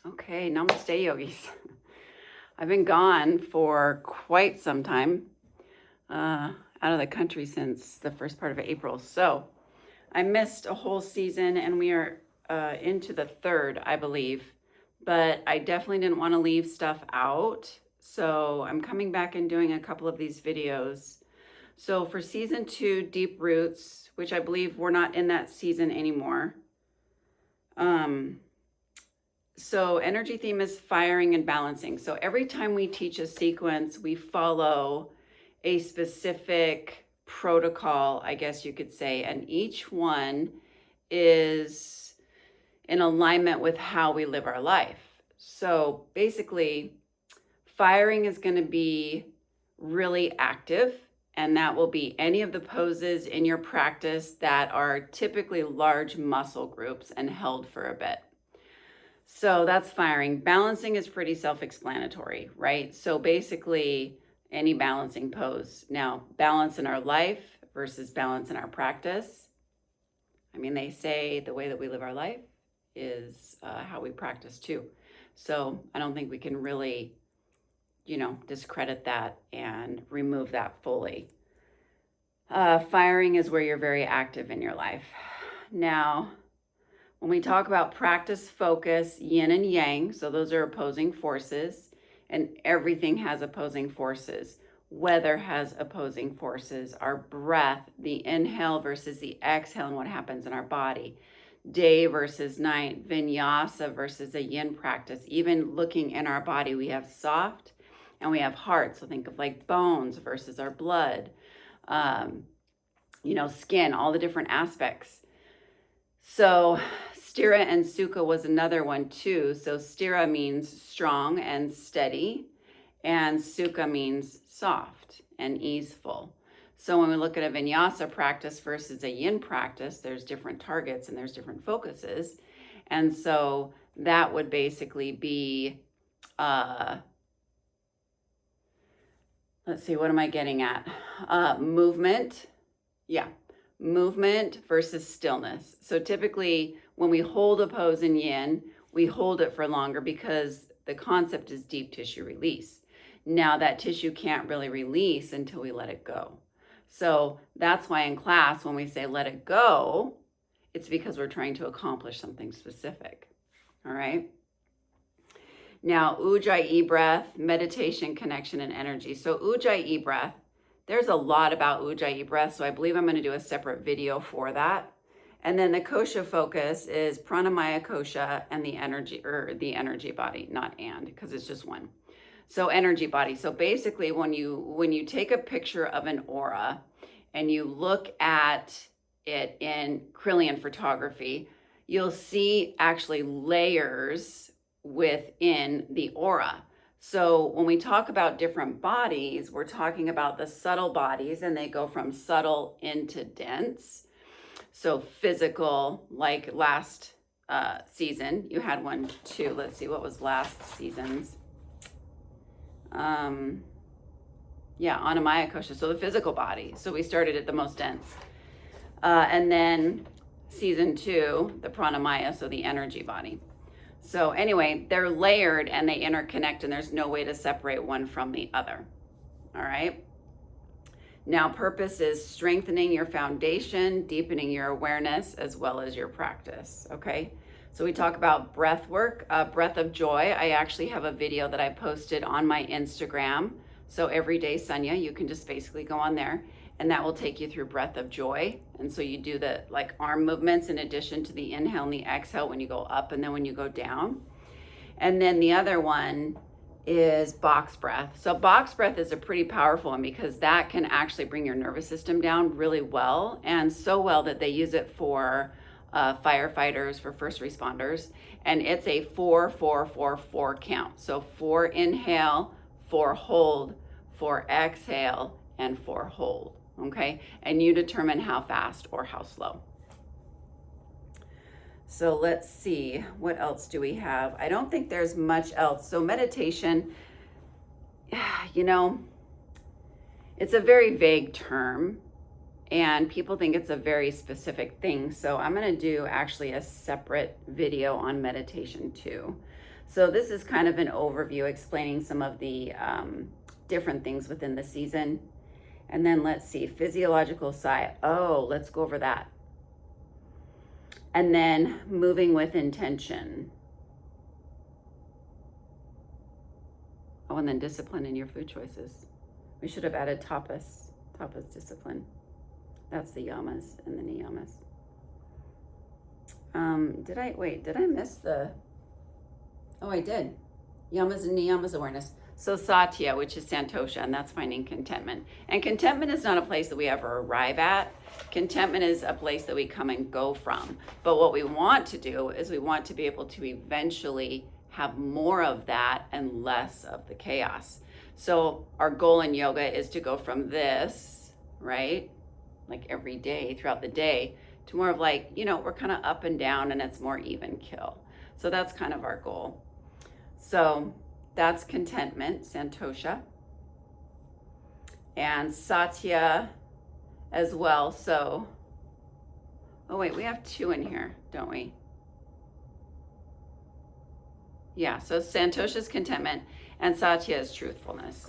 Okay, namaste, yogis. I've been gone for quite some time, out of the country since the first part of April. So I missed a whole season, and we are into the third, I believe. But I definitely didn't want to leave stuff out. So I'm coming back and doing a couple of these videos. So for season 2, Deep Roots, which I believe we're not in that season anymore. So energy theme is firing and balancing. So every time we teach a sequence, we follow a specific protocol, I guess you could say, and each one is in alignment with how we live our life. So basically, firing is going to be really active, and that will be any of the poses in your practice that are typically large muscle groups and held for a bit. So that's firing. Balancing is pretty self-explanatory, right? So basically, any balancing pose. Now, balance in our life versus balance in our practice. I mean, they say the way that we live our life is how we practice too. So I don't think we can really, discredit that and remove that fully. Firing is where you're very active in your life. Now, when we talk about practice, focus, yin and yang, so those are opposing forces, and everything has opposing forces. Weather has opposing forces. Our breath, the inhale versus the exhale, and what happens in our body. Day versus night, vinyasa versus a yin practice. Even looking in our body, we have soft and we have hard. So think of like bones versus our blood, skin, all the different aspects. So sthira and sukha was another one too. So sthira means strong and steady, and sukha means soft and easeful. So when we look at a vinyasa practice versus a yin practice, there's different targets and there's different focuses. And so that would basically be, let's see, what am I getting at? Movement. Yeah. Movement versus stillness. So typically when we hold a pose in yin, we hold it for longer because the concept is deep tissue release. Now that tissue can't really release until we let it go. So that's why in class, when we say let it go, it's because we're trying to accomplish something specific. All right. Now, Ujjayi breath, meditation, connection, and energy. So Ujjayi breath, there's a lot about Ujjayi breath, so I believe I'm going to do a separate video for that. And then the kosha focus is pranamaya kosha and the energy body, not and, because it's just one. So energy body. So basically when you take a picture of an aura and you look at it in Kirlian photography, you'll see actually layers within the aura. So when we talk about different bodies, we're talking about the subtle bodies, and they go from subtle into dense. So physical, like last season, you had one too. Let's see, what was last season's? Anamaya kosha, so the physical body. So we started at the most dense. And then season 2, the pranamaya, so the energy body. So anyway, they're layered and they interconnect, and there's no way to separate one from the other. All right. Now, purpose is strengthening your foundation, deepening your awareness, as well as your practice. Okay. So we talk about breath work, breath of joy. I actually have a video that I posted on my Instagram. So Everyday Sonia, you can just basically go on there, and that will take you through breath of joy. And so you do the like arm movements in addition to the inhale and the exhale when you go up and then when you go down. And then the other one is box breath. So box breath is a pretty powerful one because that can actually bring your nervous system down really well, and so well that they use it for firefighters, for first responders. And it's a 4-4-4-4 count. So 4 inhale, 4 hold, 4 exhale, and 4 hold. Okay, and you determine how fast or how slow. So let's see, what else do we have? I don't think there's much else. So meditation, it's a very vague term. and people think it's a very specific thing. So I'm going to do actually a separate video on meditation too. So this is kind of an overview explaining some of the different things within the season. And then let's see, physiological sigh. Oh, let's go over that. And then moving with intention. Oh, and then discipline in your food choices. We should have added tapas discipline. That's the yamas and the niyamas. Did I miss the, oh, I did. Yamas and niyamas awareness. So satya, which is santosha, and that's finding contentment. And contentment is not a place that we ever arrive at. Contentment is a place that we come and go from. But what we want to do is we want to be able to eventually have more of that and less of the chaos. So our goal in yoga is to go from this, right? Like every day throughout the day to more of like, we're kind of up and down and it's more even kill. So that's kind of our goal. So that's contentment, santosha, and satya as well. So, oh wait, we have two in here, don't we? Yeah, so santosha is contentment and satya is truthfulness.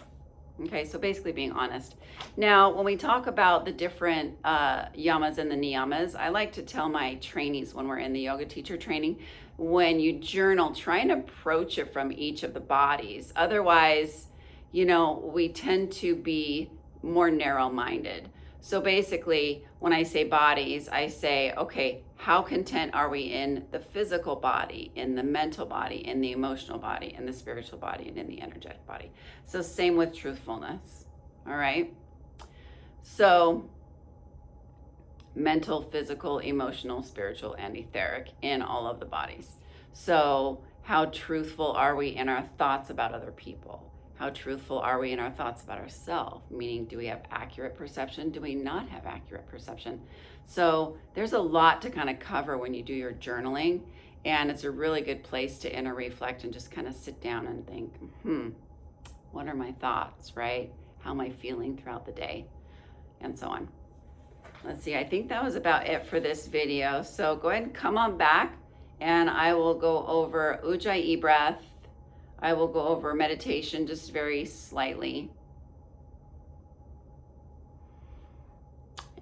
Okay, so basically being honest. Now, when we talk about the different yamas and the niyamas, I like to tell my trainees when we're in the yoga teacher training, when you journal, try and approach it from each of the bodies. Otherwise, we tend to be more narrow-minded. So basically, when I say bodies, I say, okay, how content are we in the physical body, in the mental body, in the emotional body, in the spiritual body, and in the energetic body? So same with truthfulness, all right? So mental, physical, emotional, spiritual, and etheric in all of the bodies. So how truthful are we in our thoughts about other people? How truthful are we in our thoughts about ourselves? Meaning, do we have accurate perception? Do we not have accurate perception? So there's a lot to kind of cover when you do your journaling, and it's a really good place to inner reflect and just kind of sit down and think, what are my thoughts, right? How am I feeling throughout the day? And so on. Let's see, I think that was about it for this video. So go ahead and come on back and I will go over Ujjayi breath. I will go over meditation just very slightly.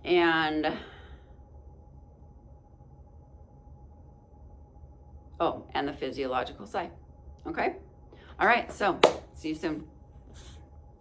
And, and the physiological side. Okay? All right, so see you soon.